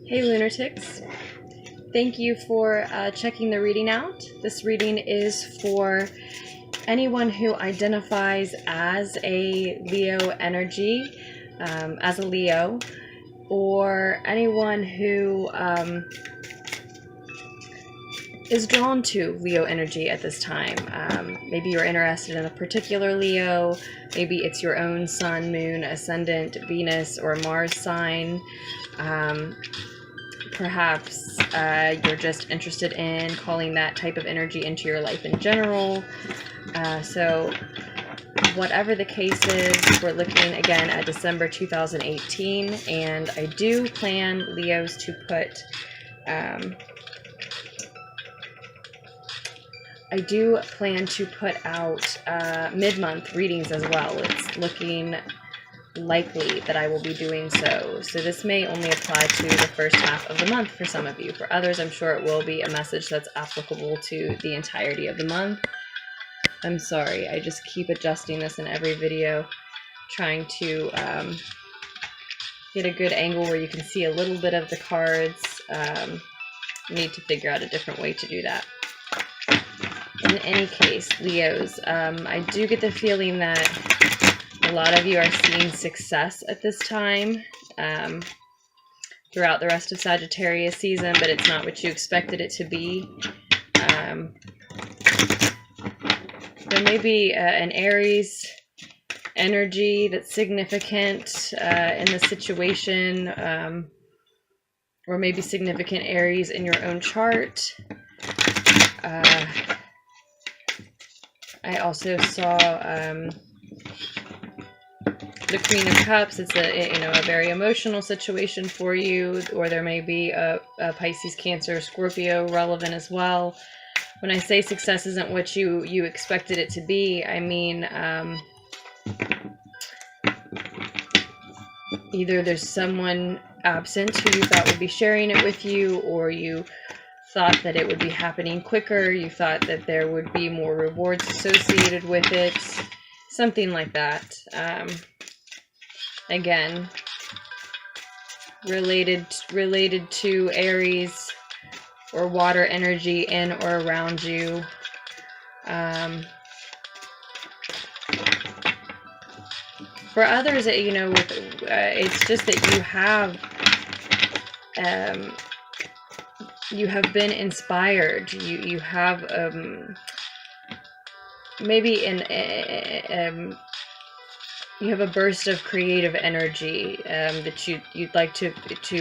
Hey Lunarticks, thank you for checking the reading out. This reading is for anyone who identifies as a Leo energy, as a Leo, or anyone who is drawn to Leo energy at this time. Maybe you're interested in a particular Leo, maybe it's your own Sun, Moon, Ascendant, Venus, or Mars sign. Perhaps you're just interested in calling that type of energy into your life in general. So whatever the case is, we're looking again at December 2018, and I do plan, Leos, to put out mid-month readings as well. It's looking likely that I will be doing so. So this may only apply to the first half of the month for some of you. For others, I'm sure it will be a message that's applicable to the entirety of the month. I'm sorry, I just keep adjusting this in every video, trying to get a good angle where you can see a little bit of the cards. Need to figure out a different way to do that. In any case, Leos, I do get the feeling that a lot of you are seeing success at this time throughout the rest of Sagittarius season, but it's not what you expected it to be. There may be an Aries energy that's significant in the situation, or maybe significant Aries in your own chart. I also saw the Queen of Cups. It's a very emotional situation for you, or there may be a Pisces, Cancer, Scorpio relevant as well. When I say success isn't what you expected it to be, I mean either there's someone absent who you thought would be sharing it with you, or you thought that it would be happening quicker, you thought that there would be more rewards associated with it, something like that. Again, related to Aries or water energy in or around you. For others, it's just that you have been inspired. You have maybe you have a burst of creative energy that you'd like to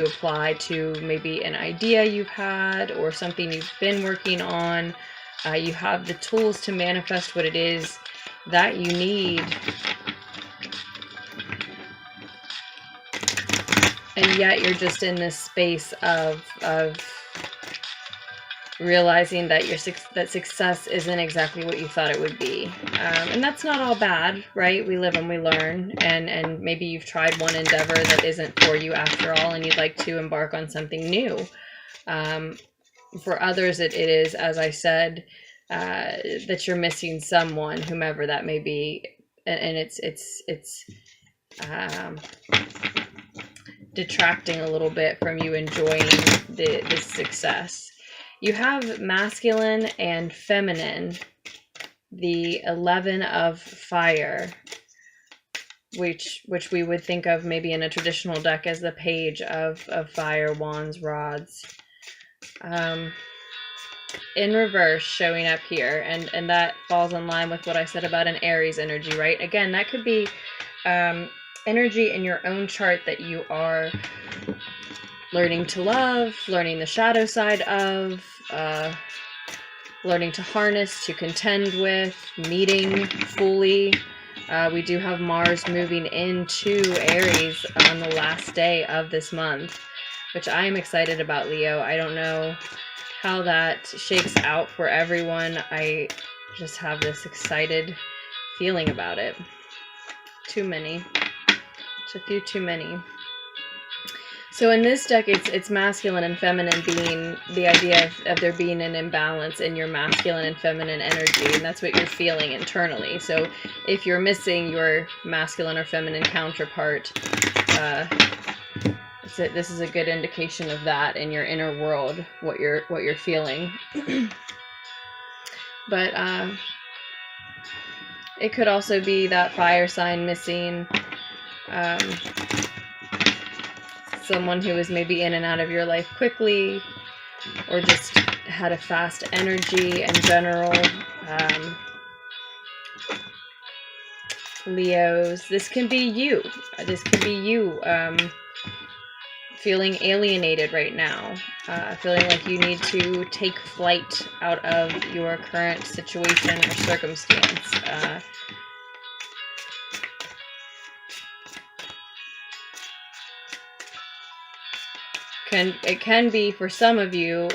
apply to maybe an idea you've had or something you've been working on. You have the tools to manifest what it is that you need, and yet you're just in this space of realizing that that success isn't exactly what you thought it would be. And that's not all bad, right? We live and we learn, and maybe you've tried one endeavor that isn't for you after all, and you'd like to embark on something new. For others, it is, as I said, that you're missing someone, whomever that may be, and it's detracting a little bit from you enjoying the success. You have masculine and feminine, the 11 of fire, which we would think of maybe in a traditional deck as the page of fire, wands, rods. In reverse, showing up here, and that falls in line with what I said about an Aries energy, right? Again, that could be energy in your own chart that you are learning to love, learning the shadow side of, learning to harness, to contend with, meeting fully. We do have Mars moving into Aries on the last day of this month, which I am excited about, Leo. I don't know how that shakes out for everyone. I just have this excited feeling about it. Too many. It's a few too many. So in this deck, it's masculine and feminine being the idea of there being an imbalance in your masculine and feminine energy, and that's what you're feeling internally. So if you're missing your masculine or feminine counterpart, This is a good indication of that in your inner world, what you're feeling. But it could also be that fire sign missing, someone who was maybe in and out of your life quickly, or just had a fast energy in general. Leos, this can be you. This could be you feeling alienated right now, feeling like you need to take flight out of your current situation or circumstance. It can be, for some of you,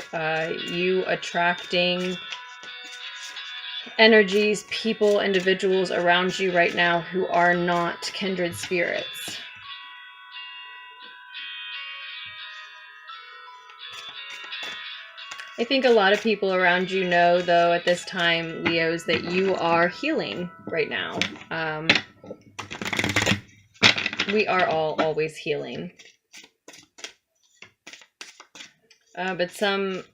you attracting energies, people, individuals around you right now who are not kindred spirits. I think a lot of people around you know, though, at this time, Leos, that you are healing right now. We are all always healing. But some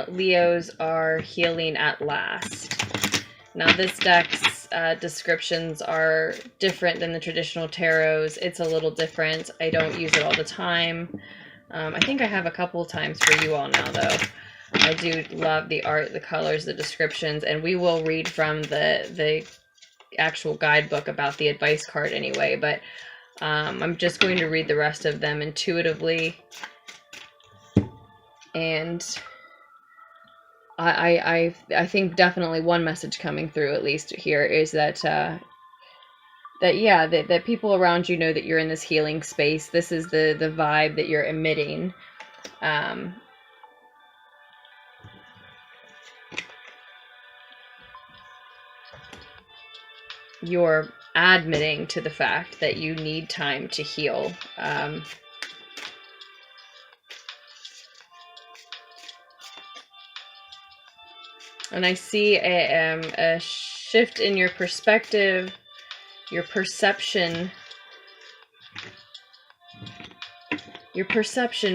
Leos are healing at last. Now, this deck's descriptions are different than the traditional tarots. It's a little different. I don't use it all the time. I think I have a couple times for you all now, though. I do love the art, the colors, the descriptions, and we will read from the actual guidebook about the advice card anyway, but I'm just going to read the rest of them intuitively. And I think definitely one message coming through, at least here, is that that people around you know that you're in this healing space. This is the vibe that you're emitting. You're admitting to the fact that you need time to heal. And I see a shift in your perspective, your perception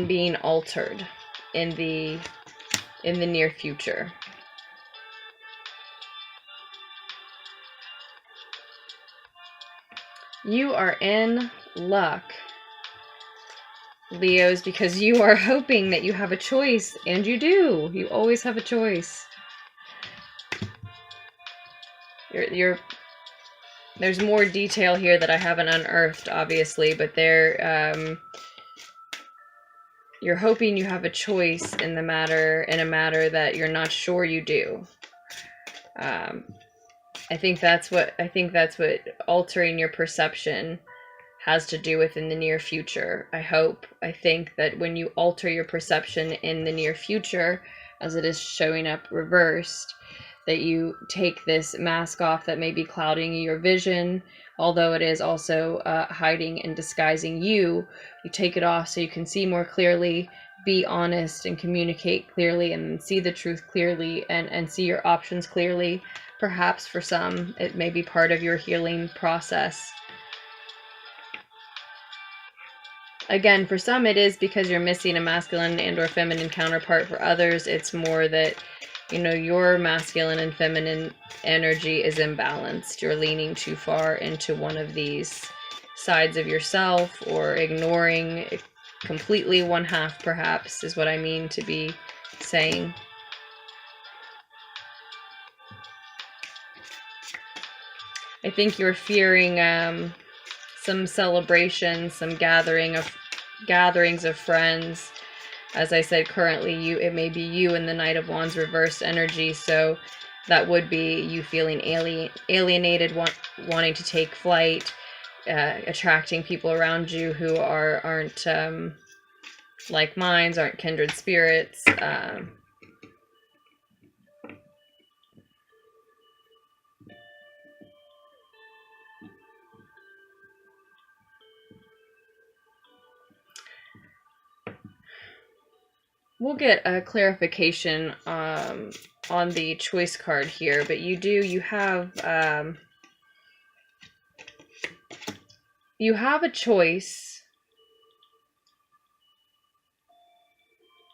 being altered in the near future. You are in luck, Leos, because you are hoping that you have a choice, and you do. You always have a choice. There's more detail here that I haven't unearthed, obviously, but you're hoping you have a choice in a matter that you're not sure you do. I think that's what altering your perception has to do with in the near future. I think that when you alter your perception in the near future, as it is showing up reversed, that you take this mask off that may be clouding your vision, although it is also hiding and disguising you. You take it off so you can see more clearly, be honest and communicate clearly, and see the truth clearly, and see your options clearly. Perhaps for some, it may be part of your healing process. Again, for some it is because you're missing a masculine and or feminine counterpart. For others, it's more that, you know, your masculine and feminine energy is imbalanced. You're leaning too far into one of these sides of yourself, or ignoring completely one half, perhaps, is what I mean to be saying. I think you're fearing some celebration, some gatherings of friends. As I said, currently it may be you in the Knight of Wands reversed energy, so that would be you feeling alienated, wanting to take flight, attracting people around you who aren't like minds, aren't kindred spirits. We'll get a clarification on the choice card here, but you have a choice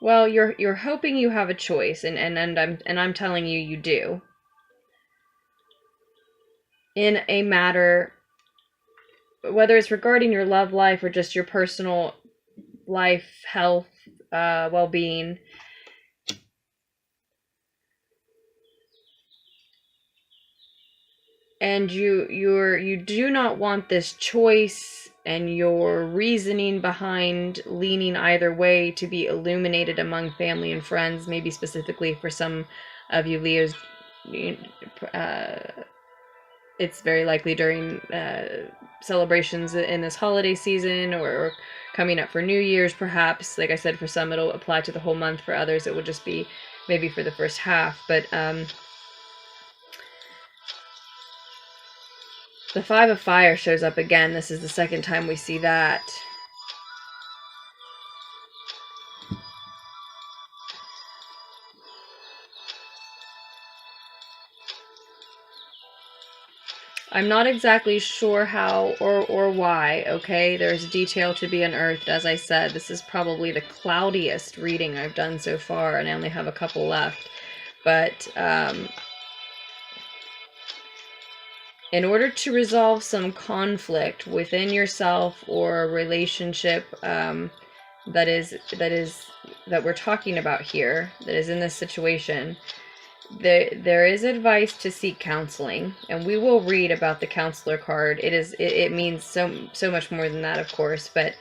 Well, you're hoping you have a choice, and I'm telling you, you do. In a matter, whether it's regarding your love life or just your personal life, health, well-being. And you do not want this choice and your reasoning behind leaning either way to be illuminated among family and friends, maybe specifically for some of you Leos. It's very likely during celebrations in this holiday season, or coming up for New Year's, perhaps. Like I said, for some it'll apply to the whole month. For others it will just be maybe for the first half. But the Five of Fire shows up again. This is the second time we see that. I'm not exactly sure how or why, okay? There's detail to be unearthed. As I said, this is probably the cloudiest reading I've done so far, and I only have a couple left. But in order to resolve some conflict within yourself or a relationship that we're talking about here, that is in this situation, there is advice to seek counseling, and we will read about the counselor card. It means so much more than that, of course, but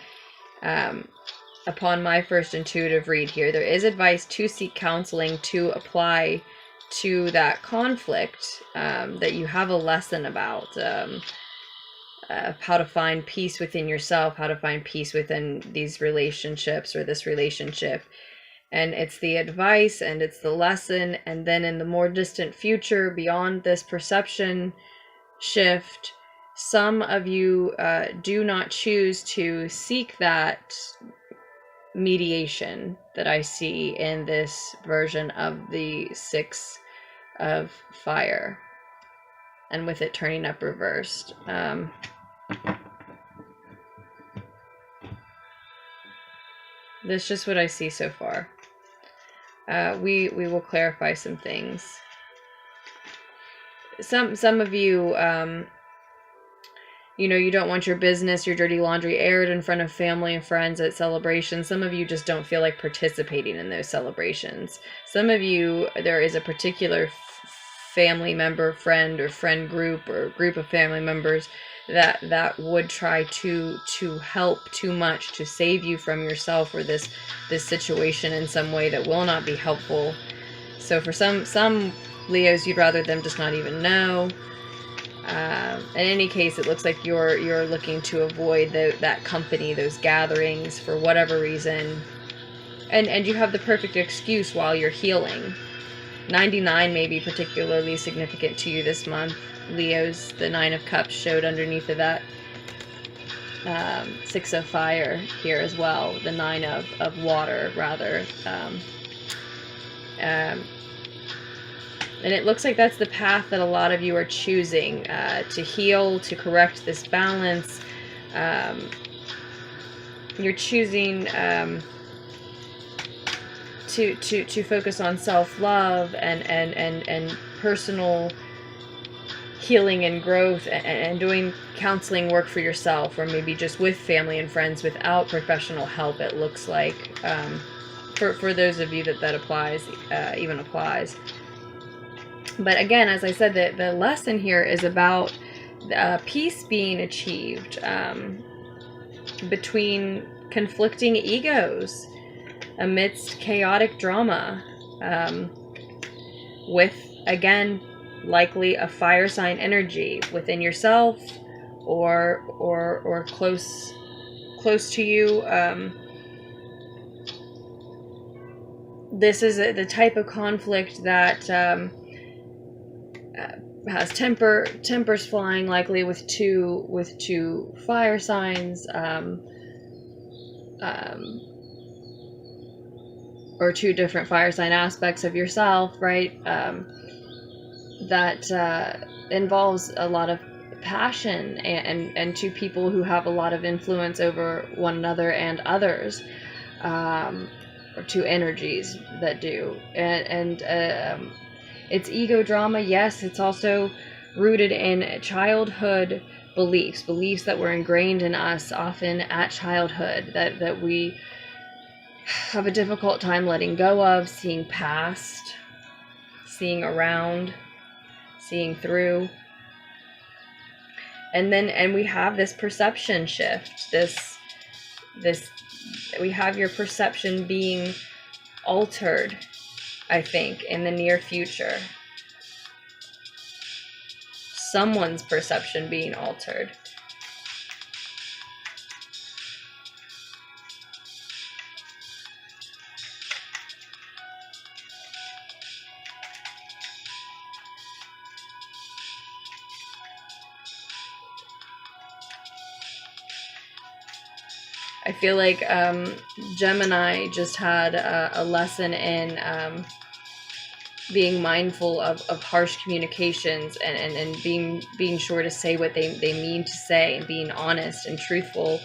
upon my first intuitive read here, there is advice to seek counseling to apply to that conflict, that you have a lesson about, how to find peace within yourself, how to find peace within these relationships or this relationship. And it's the advice and it's the lesson. And then in the more distant future, beyond this perception shift, some of you do not choose to seek that mediation that I see in this version of the Six of Fire, and with it turning up reversed. That's just what I see so far. We will clarify some things. Some of you, you don't want your business, your dirty laundry aired in front of family and friends at celebrations. Some of you just don't feel like participating in those celebrations. Some of you, there is a particular family member, friend, or friend group, or group of family members that would try to help too much to save you from yourself or this situation in some way that will not be helpful. So for some Leos, you'd rather them just not even know. In any case, it looks like you're looking to avoid that company, those gatherings, for whatever reason, and you have the perfect excuse while you're healing. 99 may be particularly significant to you this month, Leos. The Nine of Cups showed underneath of that Six of Fire here as well. The Nine of Water, rather. And it looks like that's the path that a lot of you are choosing, to heal, to correct this balance. You're choosing to focus on self-love and personal healing and growth, and doing counseling work for yourself, or maybe just with family and friends without professional help, it looks like, for those of you that applies, even applies. But again, as I said, the lesson here is about peace being achieved between conflicting egos amidst chaotic drama, with, again, likely a fire sign energy within yourself or close to you. This is the type of conflict that has tempers flying, likely with two fire signs, or two different fire sign aspects of yourself, right? That involves a lot of passion and two people who have a lot of influence over one another and others. or two energies that do. And it's ego drama. Yes, it's also rooted in childhood beliefs that were ingrained in us often at childhood, that we have a difficult time letting go of, seeing past, seeing around, seeing through. And we have this perception shift, this we have your perception being altered, I think, in the near future. Someone's perception being altered. I feel like Gemini just had a lesson in being mindful of harsh communications and being sure to say what they mean to say, and being honest and truthful,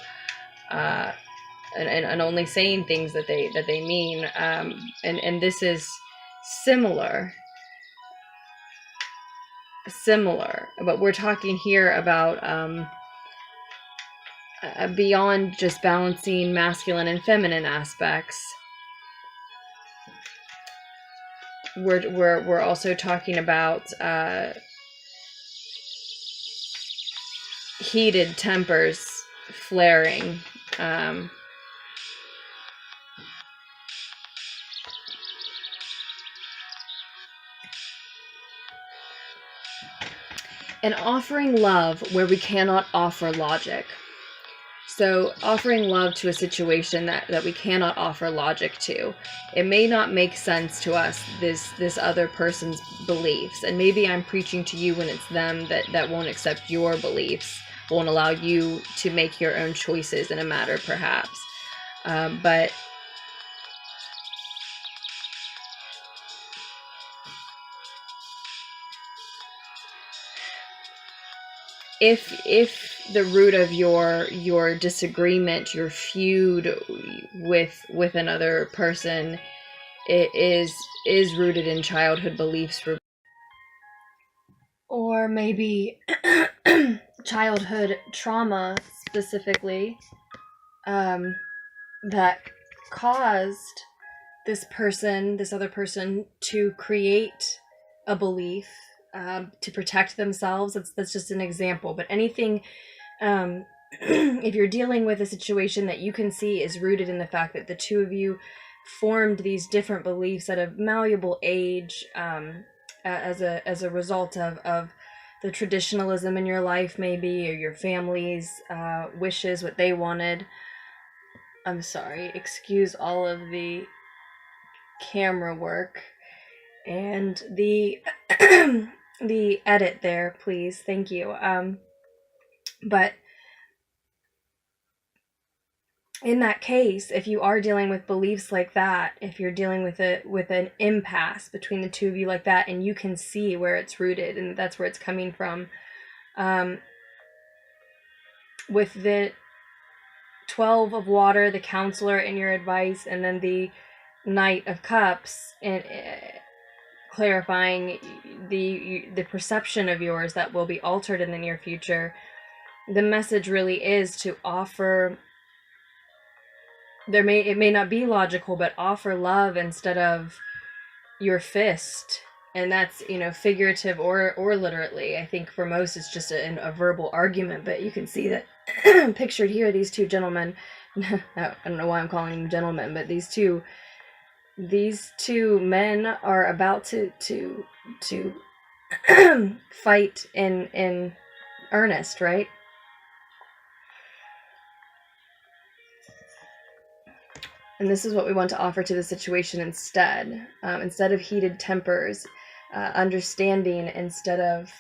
and only saying things that they mean. And this is similar, but we're talking here about beyond just balancing masculine and feminine aspects. We're also talking about heated tempers flaring. And offering love where we cannot offer logic. So offering love to a situation that we cannot offer logic to. It may not make sense to us, this other person's beliefs. And maybe I'm preaching to you when it's them that won't accept your beliefs, won't allow you to make your own choices in a matter, perhaps. But if the root of your disagreement, your feud with another person, it is rooted in childhood beliefs, or maybe childhood trauma specifically, that caused this other person to create a belief to protect themselves. That's just an example, but anything, if you're dealing with a situation that you can see is rooted in the fact that the two of you formed these different beliefs at a malleable age, as a result of the traditionalism in your life, maybe, or your family's wishes, what they wanted. I'm sorry, excuse all of the camera work and the the edit there, please. Thank you. But in that case, if you are dealing with beliefs like that, if you're dealing with an impasse between the two of you like that, and you can see where it's rooted and that's where it's coming from, with the 12 of water, the counselor in your advice, and then the Knight of Cups, and clarifying the perception of yours that will be altered in the near future. The message really is to offer. It may not be logical, but offer love instead of your fist, and that's, figurative or literally. I think for most it's just a verbal argument, but you can see that pictured here, these two gentlemen. I don't know why I'm calling them gentlemen, but these two men are about to fight in earnest, right? And this is what we want to offer to the situation instead. Instead of heated tempers, understanding instead of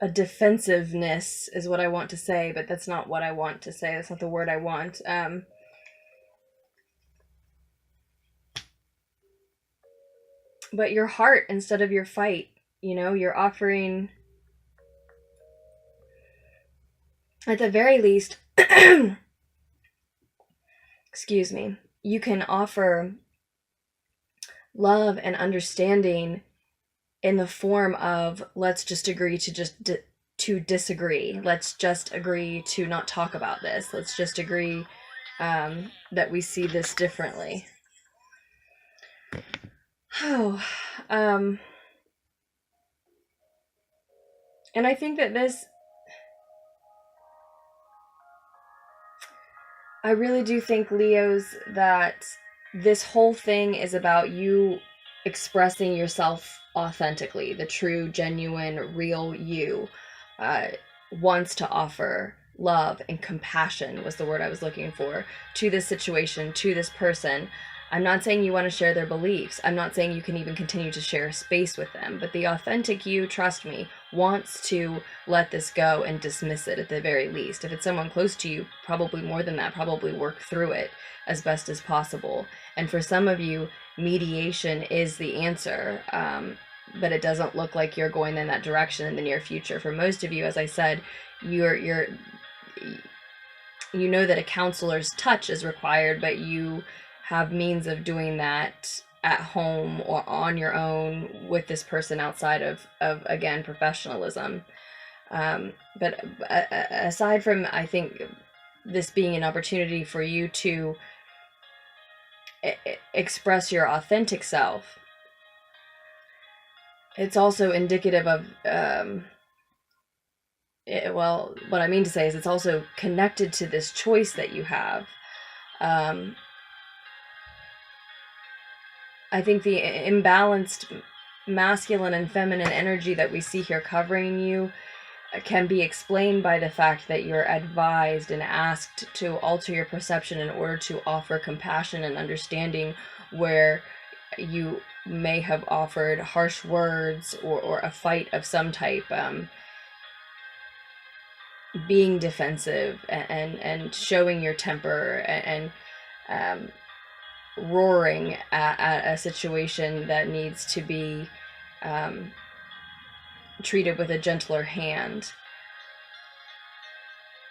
a defensiveness is what I want to say, but that's not what I want to say. That's not the word I want. But your heart instead of your fight. You're offering at the very least, excuse me, you can offer love and understanding in the form of, let's just agree to disagree. Let's just agree to not talk about this. Let's just agree that we see this differently. Oh, and I think that I really do think, Leos, that this whole thing is about you expressing yourself authentically. The true, genuine, real you wants to offer love and compassion, was the word I was looking for, to this situation, to this person. I'm not saying you want to share their beliefs. I'm not saying you can even continue to share space with them. But the authentic you, trust me, wants to let this go and dismiss it at the very least. If it's someone close to you, probably more than that, probably work through it as best as possible. And for some of you, mediation is the answer. But it doesn't look like you're going in that direction in the near future. For most of you, as I said, you know that a counselor's touch is required, but you have means of doing that at home or on your own with this person outside of again, professionalism. But aside from, I think, this being an opportunity for you to express your authentic self, it's also indicative of, well, what I mean to say is it's also connected to this choice that you have. I think the imbalanced masculine and feminine energy that we see here covering you can be explained by the fact that you're advised and asked to alter your perception in order to offer compassion and understanding where you may have offered harsh words or a fight of some type, being defensive and showing your temper and roaring at a situation that needs to be treated with a gentler hand.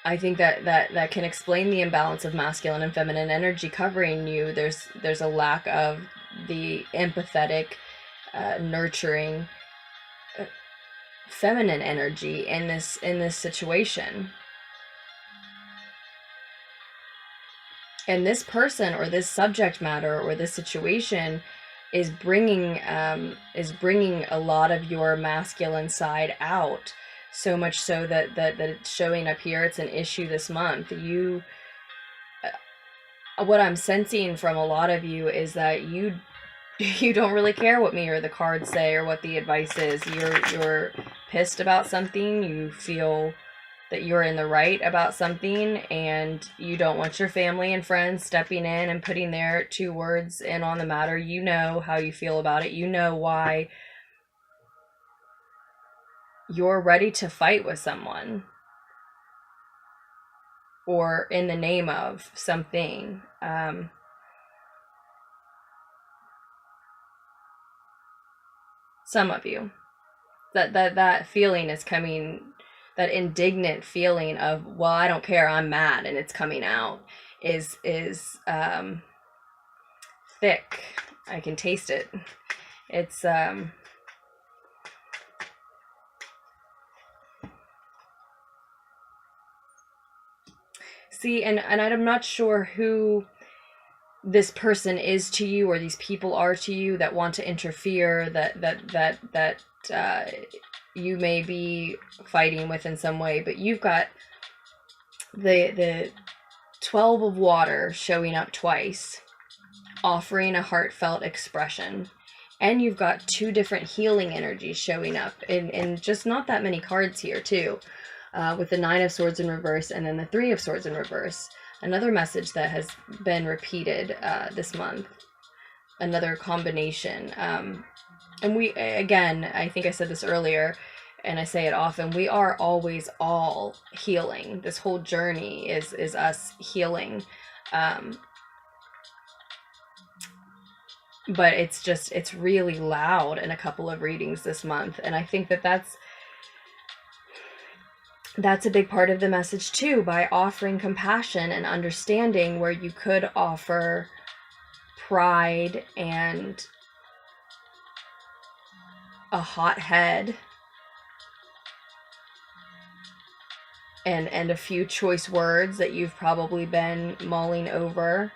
I think that can explain the imbalance of masculine and feminine energy covering you. There's a lack of the empathetic, nurturing, feminine energy in this situation. And this person or this subject matter or this situation is bringing a lot of your masculine side out, so much so that it's showing up here. It's an issue this month. What I'm sensing from a lot of you is that you don't really care what me or the cards say or what the advice is. You're pissed about something. You feel that you're in the right about something, and you don't want your family and friends stepping in and putting their 2 words in on the matter. You know how you feel about it. You know why you're ready to fight with someone or in the name of something. Some of you, that feeling is coming. That indignant feeling of, well, I don't care, I'm mad, and it's coming out, is thick. I can taste it. It's see, and I'm not sure who this person is to you or these people are to you that want to interfere, that you may be fighting with in some way, but you've got the 12 of water showing up twice, offering a heartfelt expression, and you've got 2 different healing energies showing up in just not that many cards here too, with the 9 of Swords in reverse and then the 3 of Swords in reverse. Another message that has been repeated this month, another combination. And we, again, I think I said this earlier, and I say it often, we are always all healing. This whole journey is us healing. But it's really loud in a couple of readings this month. And I think that's that's a big part of the message too, by offering compassion and understanding where you could offer pride and a hot head and a few choice words that you've probably been mulling over,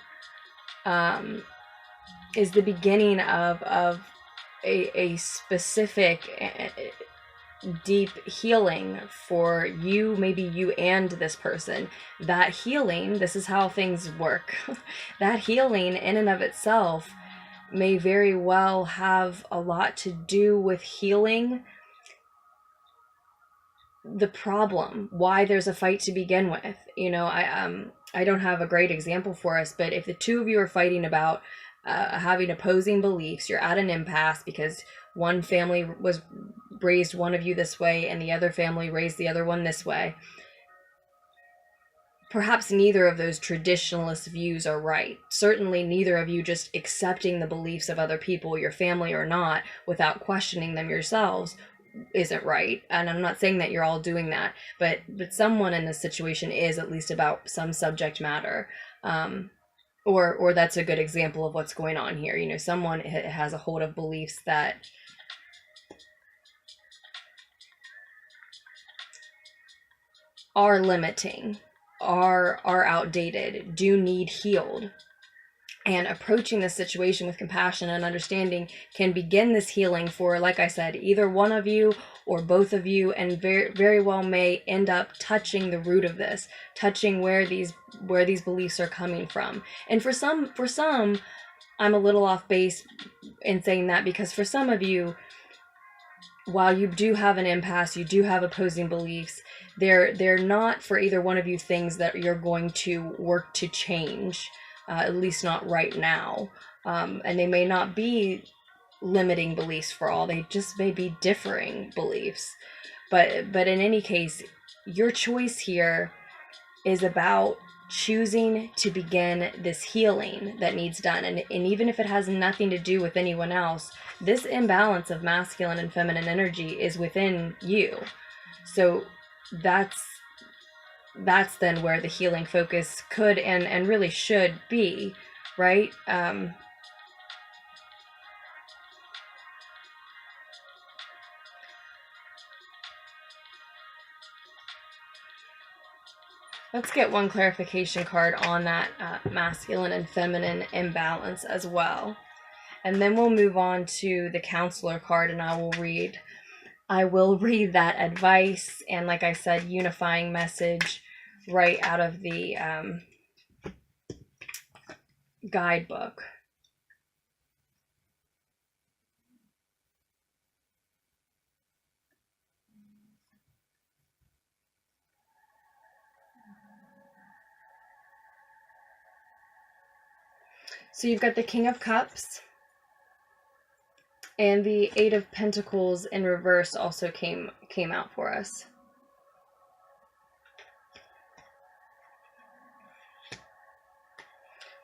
is the beginning of a specific deep healing for you, maybe you and this person. That healing, this is how things work. That healing in and of itself may very well have a lot to do with healing the problem, why there's a fight to begin with. You know, I don't have a great example for us, but if the two of you are fighting about having opposing beliefs, you're at an impasse because one family was raised one of you this way and the other family raised the other one this way. Perhaps neither of those traditionalist views are right. Certainly neither of you just accepting the beliefs of other people, your family or not, without questioning them yourselves isn't right. And I'm not saying that you're all doing that, but someone in this situation is, at least about some subject matter. Or that's a good example of what's going on here. You know, someone has a hold of beliefs that are limiting, are outdated, do need healed. And approaching this situation with compassion and understanding can begin this healing for, like I said, either one of you or both of you, and very, very well may end up touching the root of this, touching where these beliefs are coming from. And for some, I'm a little off base in saying that, because for some of you, while you do have an impasse, you do have opposing beliefs, they're not for either one of you things that you're going to work to change. At least not right now. And they may not be limiting beliefs for all. They just may be differing beliefs. But in any case, your choice here is about choosing to begin this healing that needs done. And even if it has nothing to do with anyone else, this imbalance of masculine and feminine energy is within you. So that's then where the healing focus could and really should be, right? Let's get one clarification card on that masculine and feminine imbalance as well. And then we'll move on to the counselor card, and I will read that advice and, like I said, unifying message right out of the guidebook. So you've got the King of Cups, and the Eight of Pentacles in reverse also came out for us.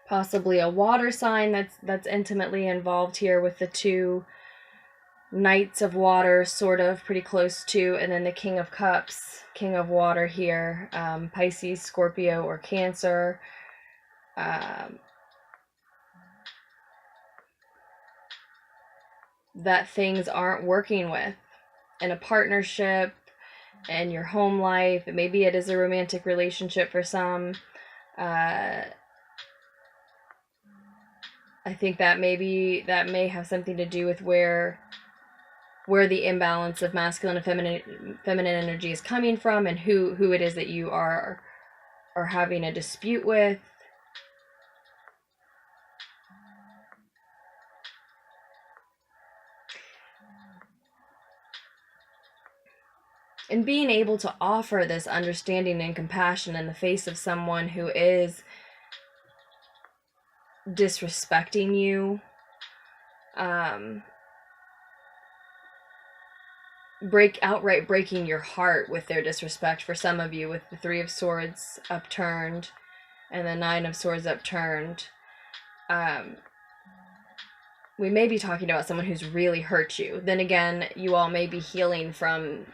Possibly a water sign that's intimately involved here with the two Knights of Water, sort of pretty close to, and then the King of Cups, King of Water here, Pisces, Scorpio, or Cancer. That things aren't working with in a partnership, in your home life. Maybe it is a romantic relationship for some. I think that may have something to do with where the imbalance of masculine and feminine energy is coming from, and who it is that you are having a dispute with. And being able to offer this understanding and compassion in the face of someone who is disrespecting you, outright breaking your heart with their disrespect. For some of you, with the Three of Swords upturned and the Nine of Swords upturned, we may be talking about someone who's really hurt you. Then again, you all may be healing from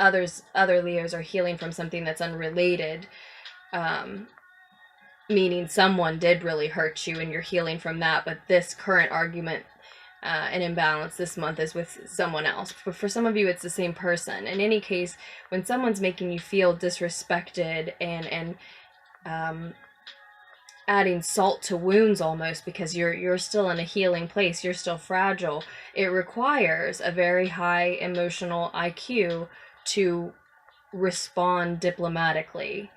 other Leos are healing from something that's unrelated, meaning someone did really hurt you and you're healing from that, but this current argument and imbalance this month is with someone else. But for some of you, it's the same person. In any case, when someone's making you feel disrespected and adding salt to wounds almost, because you're still in a healing place, you're still fragile, it requires a very high emotional IQ to respond diplomatically.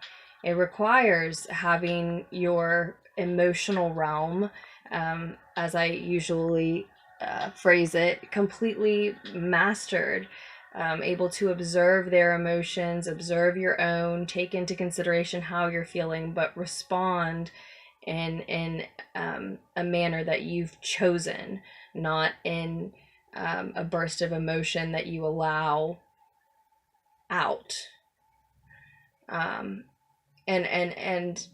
It requires having your emotional realm, as I usually phrase it, completely mastered, able to observe their emotions, observe your own, take into consideration how you're feeling, but respond in a manner that you've chosen, not in a burst of emotion that you allow out. And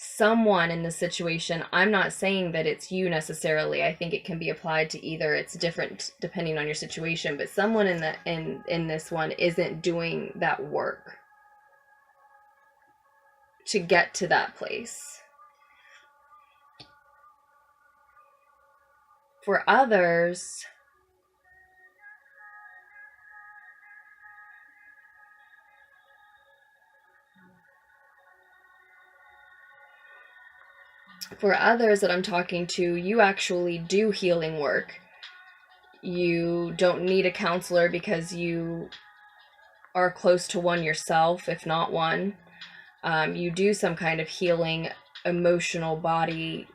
someone in the situation, I'm not saying that it's you necessarily. I think it can be applied to either. It's different depending on your situation, but someone in this one isn't doing that work to get to that place. For others, that I'm talking to, you actually do healing work. You don't need a counselor because you are close to one yourself, if not one. You do some kind of healing, emotional body,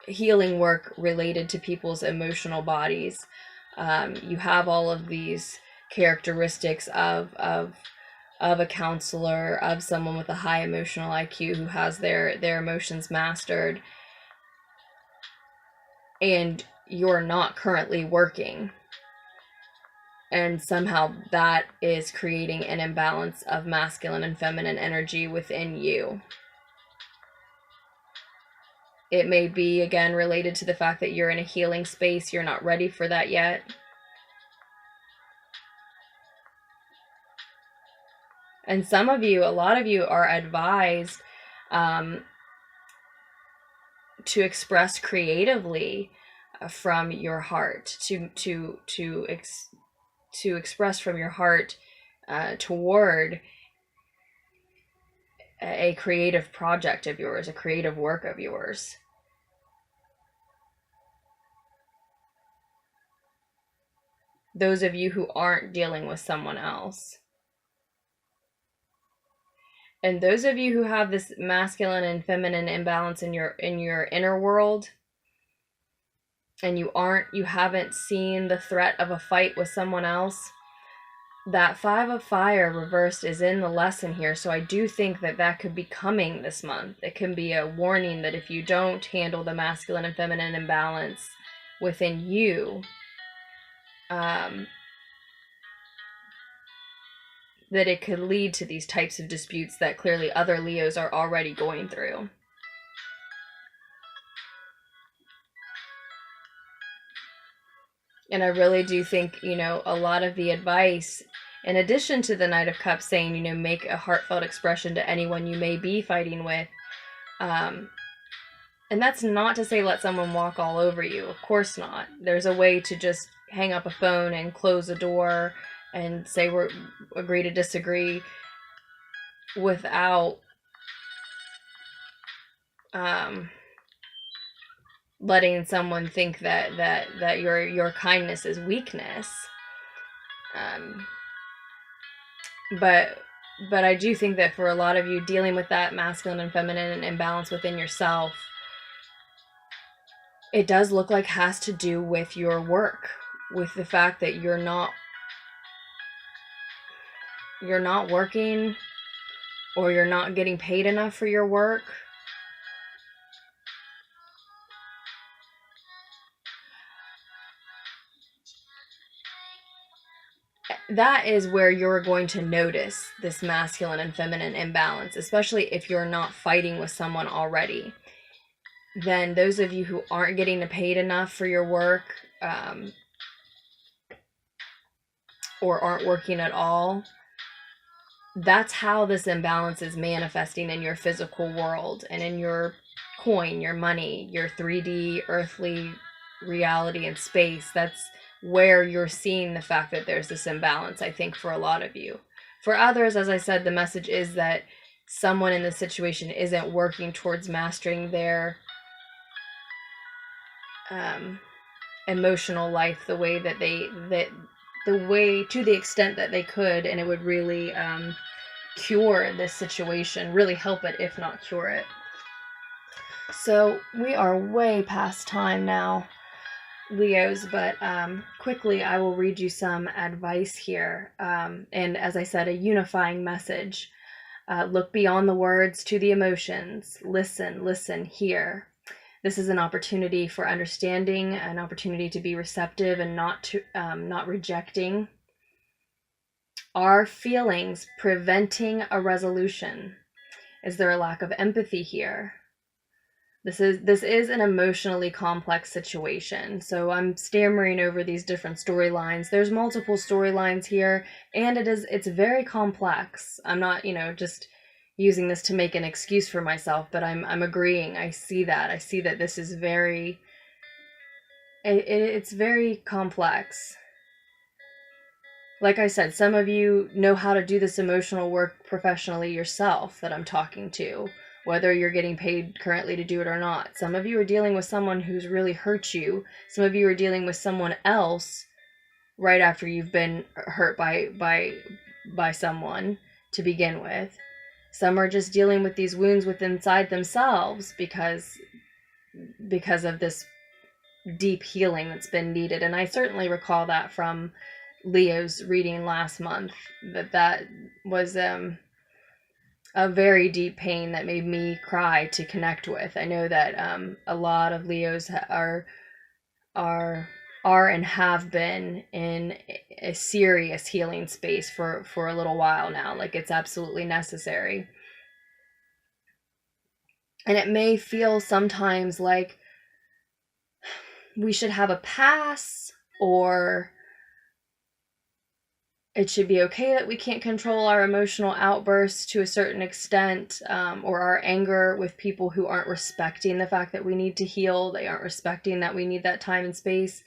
healing work related to people's emotional bodies. You have all of these characteristics of a counselor, of someone with a high emotional IQ who has their emotions mastered, and you're not currently working. And somehow that is creating an imbalance of masculine and feminine energy within you. It may be, again, related to the fact that you're in a healing space. You're not ready for that yet. And some of you, a lot of you, are advised to express creatively from your heart, to express from your heart toward a creative project of yours, a creative work of yours. Those of you who aren't dealing with someone else. And those of you who have this masculine and feminine imbalance in your inner world, and you haven't seen the threat of a fight with someone else, that 5 of Fire reversed is in the lesson here. So I do think that could be coming this month. It can be a warning that if you don't handle the masculine and feminine imbalance within you, that it could lead to these types of disputes that clearly other Leos are already going through. And I really do think, a lot of the advice, in addition to the Knight of Cups saying, make a heartfelt expression to anyone you may be fighting with. And that's not to say let someone walk all over you. Of course not. There's a way to just hang up a phone and close a door and say we're agree to disagree without letting someone think that your kindness is weakness. But I do think that for a lot of you, dealing with that masculine and feminine imbalance within yourself, it does look like has to do with your work, with the fact that you're not working, or you're not getting paid enough for your work. That is where you're going to notice this masculine and feminine imbalance, especially if you're not fighting with someone already. then those of you who aren't getting paid enough for your work, or aren't working at all, that's how this imbalance is manifesting in your physical world and in your coin, your money, your 3D earthly reality and space. That's where you're seeing the fact that there's this imbalance, I think, for a lot of you. For others, as I said, the message is that someone in this situation isn't working towards mastering their emotional life the way that to the extent that they could, and it would really cure this situation, really help it, if not cure it. So we are way past time now, Leos, but quickly I will read you some advice here. And as I said, a unifying message. Look beyond the words to the emotions. Listen, hear. This is an opportunity for understanding, an opportunity to be receptive and not rejecting. Are feelings preventing a resolution? Is there a lack of empathy here? This is an emotionally complex situation, so I'm stammering over these different storylines. There's multiple storylines here, and it's very complex. I'm not, just using this to make an excuse for myself, but I'm agreeing. I see that this is it's very complex. Like I said, some of you know how to do this emotional work professionally yourself that I'm talking to, whether you're getting paid currently to do it or not. Some of you are dealing with someone who's really hurt you. Some of you are dealing with someone else right after you've been hurt by someone to begin with. Some are just dealing with these wounds within inside themselves because of this deep healing that's been needed. And I certainly recall that from Leo's reading last month, that was a very deep pain that made me cry to connect with. I know that a lot of Leos are and have been in a serious healing space for a little while now. Like, it's absolutely necessary. And it may feel sometimes like we should have a pass, or it should be okay that we can't control our emotional outbursts to a certain extent, or our anger with people who aren't respecting the fact that we need to heal. They aren't respecting that we need that time and space.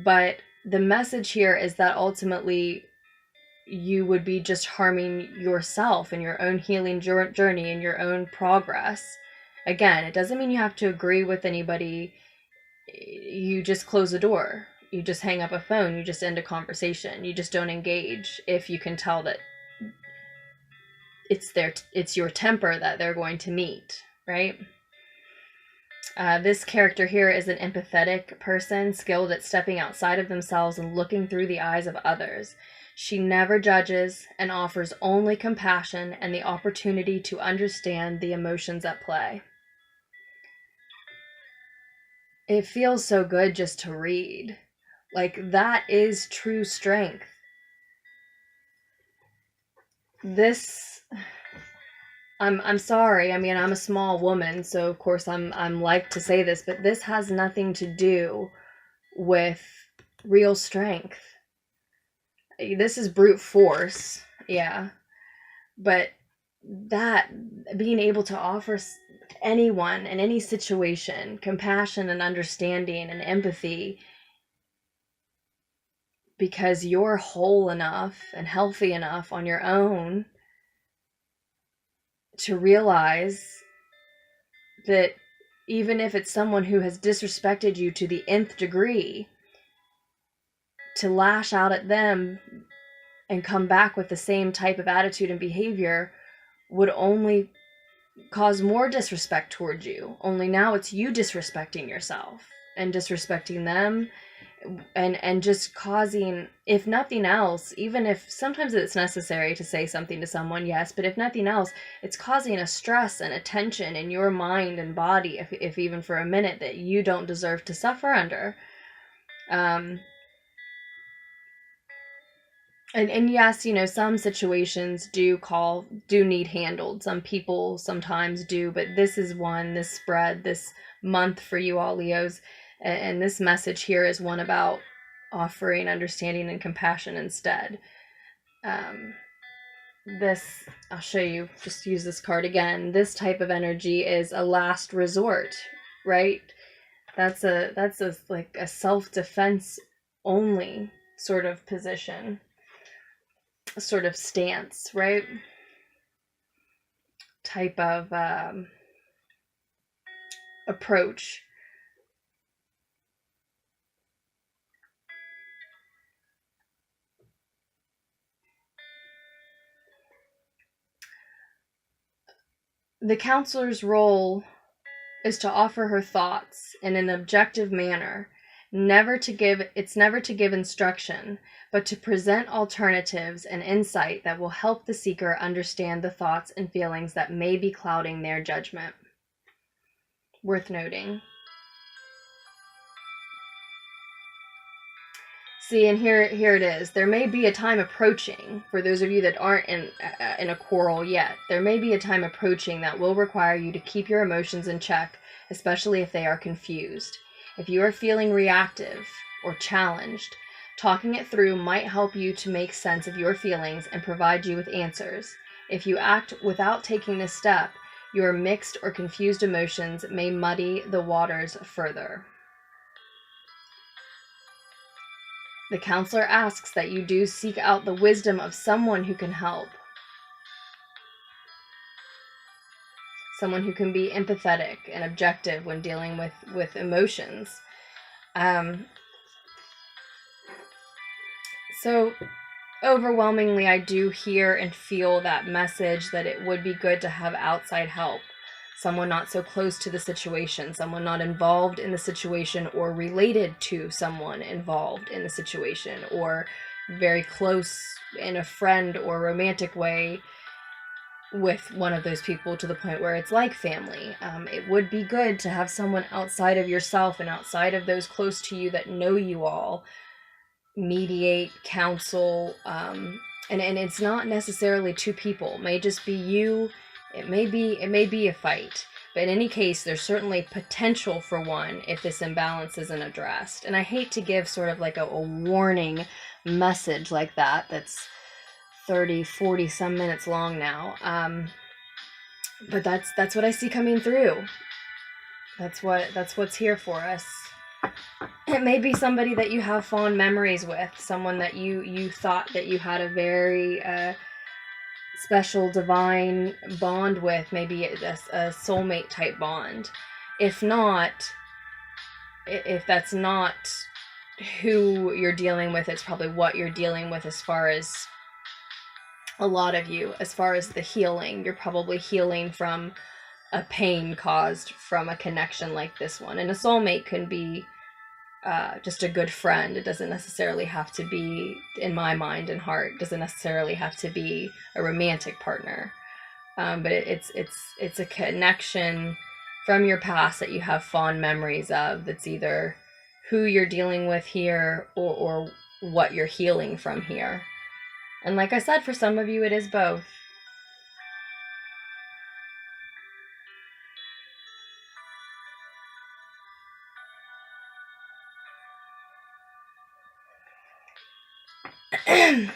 But the message here is that ultimately you would be just harming yourself and your own healing journey and your own progress. Again, it doesn't mean you have to agree with anybody. You just close the door. You just hang up a phone. You just end a conversation. You just don't engage if you can tell that it's your temper that they're going to meet, right? This character here is an empathetic person, skilled at stepping outside of themselves and looking through the eyes of others. She never judges and offers only compassion and the opportunity to understand the emotions at play. It feels so good just to read. Like, that is true strength. This, I'm sorry. I mean, I'm a small woman, so of course I'm like to say this, but this has nothing to do with real strength. This is brute force, yeah. But that, being able to offer anyone in any situation compassion and understanding and empathy, because you're whole enough and healthy enough on your own to realize that even if it's someone who has disrespected you to the nth degree, to lash out at them and come back with the same type of attitude and behavior would only cause more disrespect towards you. Only now it's you disrespecting yourself and disrespecting them, and just causing, if nothing else, even if sometimes it's necessary to say something to someone, yes, but if nothing else, it's causing a stress and a tension in your mind and body, if even for a minute, that you don't deserve to suffer under. And yes, you know, some situations do need handled. Some people sometimes do, but this is one, this spread, this month for you all Leos, and this message here is one about offering understanding and compassion instead. This, I'll show you, just use this card again. This type of energy is a last resort, right? That's a like a self-defense only sort of position, sort of stance, right? Type of approach. The counselor's role is to offer her thoughts in an objective manner, never to give instruction, but to present alternatives and insight that will help the seeker understand the thoughts and feelings that may be clouding their judgment. Worth noting. See, and here it is. There may be a time approaching, for those of you that aren't in a quarrel yet, there may be a time approaching that will require you to keep your emotions in check, especially if they are confused. If you are feeling reactive or challenged, talking it through might help you to make sense of your feelings and provide you with answers. If you act without taking this step, your mixed or confused emotions may muddy the waters further. The counselor asks that you do seek out the wisdom of someone who can help. Someone who can be empathetic and objective when dealing with emotions. So overwhelmingly, I do hear and feel that message that it would be good to have outside help. Someone not so close to the situation, someone not involved in the situation or related to someone involved in the situation, or very close in a friend or romantic way with one of those people to the point where it's like family. It would be good to have someone outside of yourself and outside of those close to you that know you all mediate, counsel, and it's not necessarily two people. It may just be you. It may be a fight, but in any case, there's certainly potential for one if this imbalance isn't addressed. And I hate to give sort of like a warning message like that that's 30, 40 some minutes long now. But that's what I see coming through. That's what's here for us. It may be somebody that you have fond memories with, someone that you thought that you had a very special divine bond with, maybe a soulmate type bond. If that's not who you're dealing with, it's probably what you're dealing with as far as a lot of you, as far as the healing. You're probably healing from a pain caused from a connection like this one. And a soulmate can be just a good friend. It doesn't necessarily have to be, in my mind and heart, doesn't necessarily have to be a romantic partner. But it's a connection from your past that you have fond memories of. That's either who you're dealing with here or what you're healing from here. And like I said, for some of you, it is both.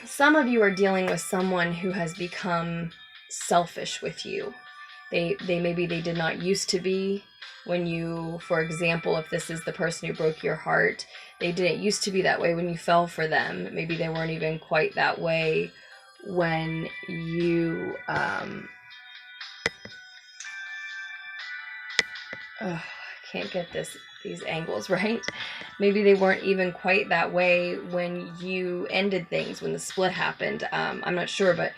Some of you are dealing with someone who has become selfish with you. They maybe they did not used to be when you, for example, if this is the person who broke your heart, they didn't used to be that way when you fell for them. Maybe they weren't even quite that way when you I can't get these angles right. Maybe they weren't even quite that way when you ended things, when the split happened. I'm not sure, but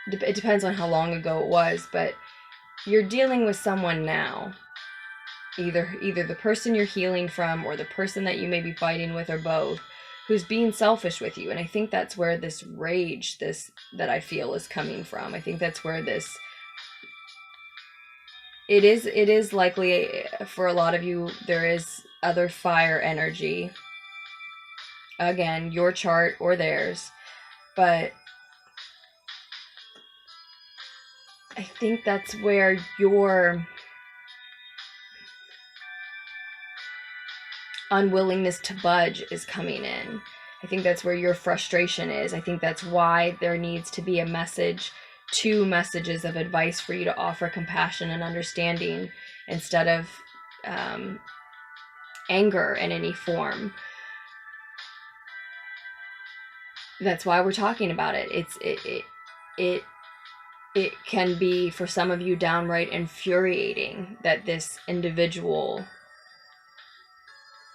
it depends on how long ago it was. But you're dealing with someone now, either the person you're healing from or the person that you may be fighting with, or both, who's being selfish with you. And I think that's where this rage, that I feel, is coming from. I think that's where this. It is likely for a lot of you, there is other fire energy. Again, your chart or theirs. But I think that's where your unwillingness to budge is coming in. I think that's where your frustration is. I think that's why there needs to be a message, 2 messages of advice for you to offer compassion and understanding instead of anger in any form. That's why we're talking about it. It can be, for some of you, downright infuriating that this individual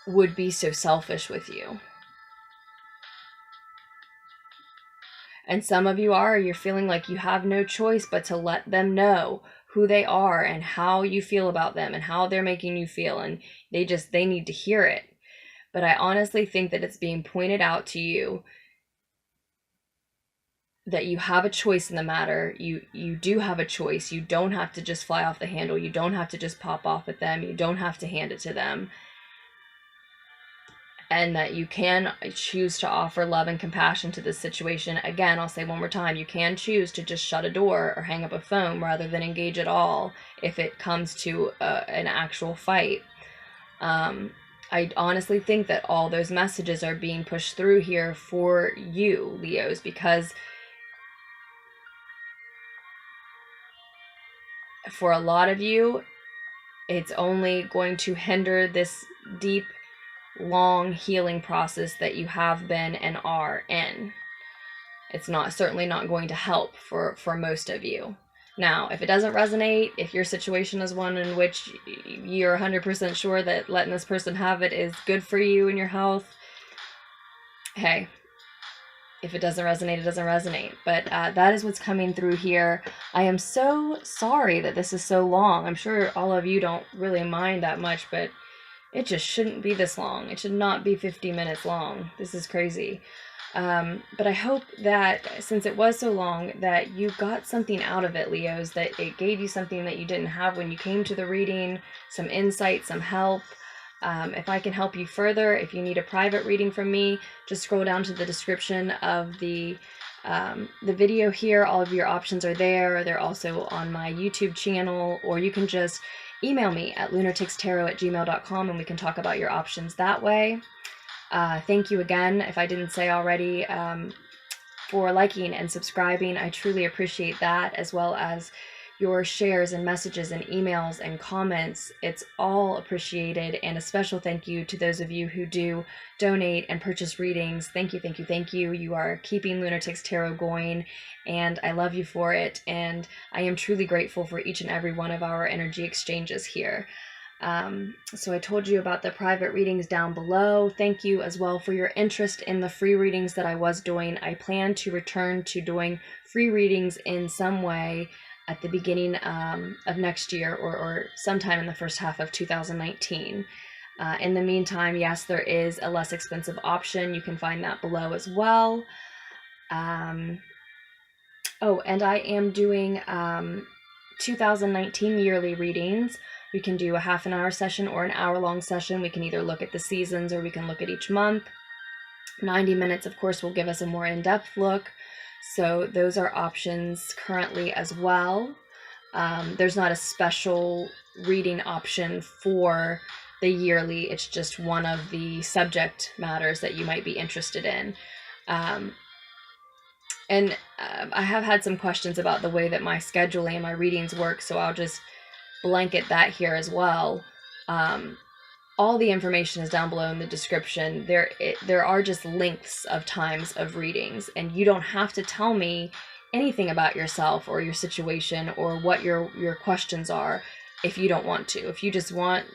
would be so selfish with you. And some of you're feeling like you have no choice but to let them know who they are and how you feel about them and how they're making you feel, and they need to hear it. But I honestly think that it's being pointed out to you that you have a choice in the matter. You do have a choice. You don't have to just fly off the handle. You don't have to just pop off at them. You don't have to hand it to them. And that you can choose to offer love and compassion to this situation. Again, I'll say one more time, you can choose to just shut a door or hang up a phone rather than engage at all if it comes to an actual fight. I honestly think that all those messages are being pushed through here for you, Leos, because for a lot of you, it's only going to hinder this deep, long healing process that you have been and are in. It's certainly not going to help for most of you. Now, if it doesn't resonate, if your situation is one in which you're 100% sure that letting this person have it is good for you and your health, hey, if it doesn't resonate, it doesn't resonate. But that is what's coming through here. I am so sorry that this is so long. I'm sure all of you don't really mind that much, but it just shouldn't be this long. It should not be 50 minutes long. This is crazy. But I hope that since it was so long that you got something out of it, Leos, that it gave you something that you didn't have when you came to the reading, some insight, some help. If I can help you further, if you need a private reading from me, just scroll down to the description of the video here. All of your options are there. They're also on my YouTube channel, or you can just email me at LunarticksTarot@gmail.com and we can talk about your options that way. Thank you again, if I didn't say already, for liking and subscribing. I truly appreciate that, as well as your shares and messages and emails and comments. It's all appreciated, and a special thank you to those of you who do donate and purchase readings. Thank you, thank you, thank you. You are keeping Lunartics Tarot going, and I love you for it, and I am truly grateful for each and every one of our energy exchanges here. So I told you about the private readings down below. Thank you as well for your interest in the free readings that I was doing. I plan to return to doing free readings in some way at the beginning of next year, or sometime in the first half of 2019. In the meantime, yes, there is a less expensive option. You can find that below as well. Oh, and I am doing 2019 yearly readings. We can do a half an hour session or an hour-long session. We can either look at the seasons or we can look at each month. 90 minutes, of course, will give us a more in-depth look. So those are options currently as well. There's not a special reading option for the yearly. It's just one of the subject matters that you might be interested in. And I have had some questions about the way that my scheduling and my readings work, so I'll just blanket that here as well. All the information is down below in the description. There are just lengths of times of readings, and you don't have to tell me anything about yourself or your situation or what your questions are if you don't want to. If you just want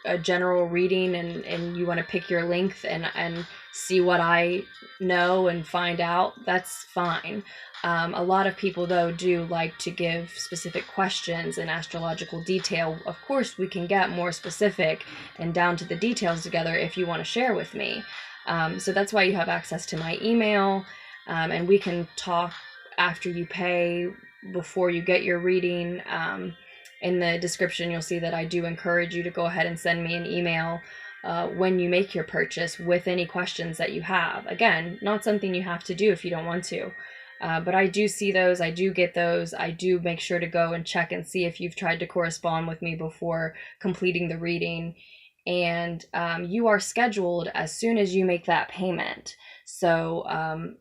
a general reading and you want to pick your length and see what I know and find out, that's fine. A lot of people, though, do like to give specific questions in astrological detail. Of course, we can get more specific and down to the details together if you want to share with me. So that's why you have access to my email, and we can talk after you pay, before you get your reading. In the description, you'll see that I do encourage you to go ahead and send me an email when you make your purchase with any questions that you have. Again, not something you have to do if you don't want to. But I do see those, I do get those, I do make sure to go and check and see if you've tried to correspond with me before completing the reading. And you are scheduled as soon as you make that payment. So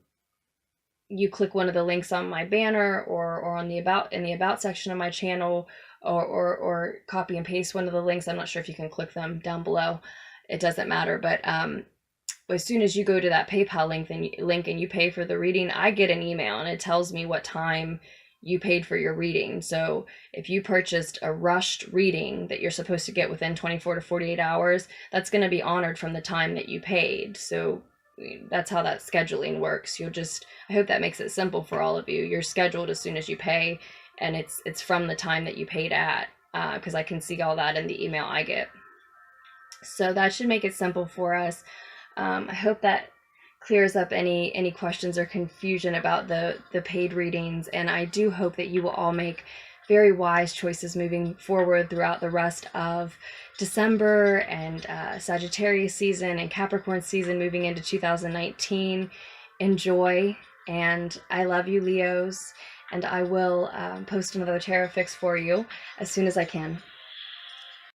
you click one of the links on my banner or on the about section of my channel, or copy and paste one of the links. I'm not sure if you can click them down below. It doesn't matter, but as soon as you go to that PayPal link and you pay for the reading, I get an email and it tells me what time you paid for your reading. So if you purchased a rushed reading that you're supposed to get within 24 to 48 hours, that's going to be honored from the time that you paid. So that's how that scheduling works. I hope that makes it simple for all of you. You're scheduled as soon as you pay, and it's from the time that you paid at, because I can see all that in the email I get. So that should make it simple for us. I hope that clears up any questions or confusion about the paid readings, and I do hope that you will all make very wise choices moving forward throughout the rest of December and Sagittarius season and Capricorn season moving into 2019. Enjoy, and I love you, Leos, and I will post another tarot fix for you as soon as I can.